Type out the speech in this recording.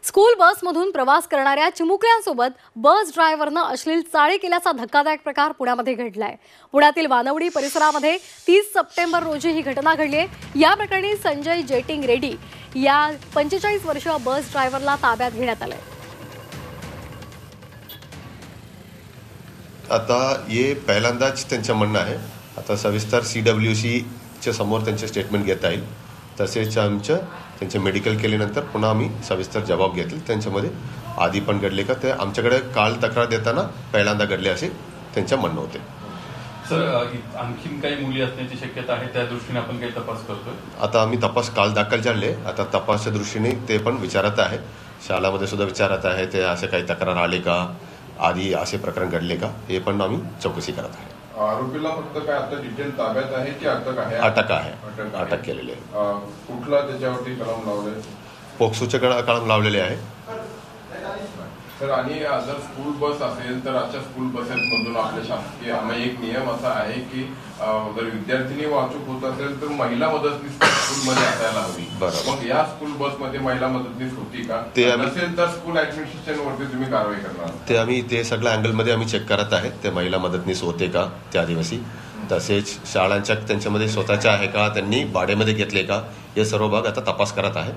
School बसमधून प्रवास करणाऱ्या चिमुकल्यांसोबत बस ड्रायव्हरनं अश्लील चाळी केल्याचा धक्कादायक प्रकार पुण्यामध्ये घडलाय। पुण्यातील वानवडी परिसरामध्ये 30 सप्टेंबर रोजी ही घटना घडली आहे। या प्रकरणी संजय जेटिंग रेड्डी या 45 वर्षीय बस ड्रायव्हरला ताब्यात घेण्यात आलंय। आता हे पहिल्यांदाच त्यांचं म्हणणं आहे। आता सविस्तर CWC च्या समोर त्यांचे स्टेटमेंट घेता येईल। तसेच त्यांचे मेडिकल केल्यानंतर पुन्हा आम्ही सविस्तर जबाब घेतील। त्यांच्यामध्ये आधी पण घडले का ते आमच्याकडे काल तक्रार देताना पहिल्यांदा घडले असे त्यांचं म्हणणं होते। सर, आणखीन काही मुली असण्याची शक्यता आहे, त्या दृष्टीने आपण काही तपास करतोय। आता आम्ही तपास काल दाखल झाले, आता तपासच्या दृष्टीने ते पण विचारत आहे। शाळामध्ये सुद्धा विचारत आहे ते असे काही तक्रार आले का, आधी असे प्रकरण घडले का, हे पण आम्ही चौकशी करत आहे। आरोपीला फक्त काय आता डिटेल ताब्यात आहे की अटक आहे? अटक केलेली आहे। कुठला त्याच्यावरती कलम लावले? पोक्सोचे कलम लावलेले आहे। सर, आणि जर स्कूल बस असेल तर अशा स्कूल बसेसमधून आपल्या शासकीय एक नियम असा आहे की जर विद्यार्थिनी वाहतूक होत असेल तर महिला मदतनीस स्कूलमध्ये असायला हवी। मग या स्कूल बसमध्ये महिला मदतनीस होती का? नसेल तर स्कूल ऍडमिनिस्ट्रेशन वरती तुम्ही कारवाई करणार? ते आम्ही ते सगळ्या अँगलमध्ये आम्ही चेक करत आहे। ते महिला मदतनीस होते का त्या दिवशी, तसेच शाळांच्या त्यांच्यामध्ये स्वतःच्या आहे का, त्यांनी भाड्यामध्ये घेतले का, हे सर्व भाग आता तपास करत आहे।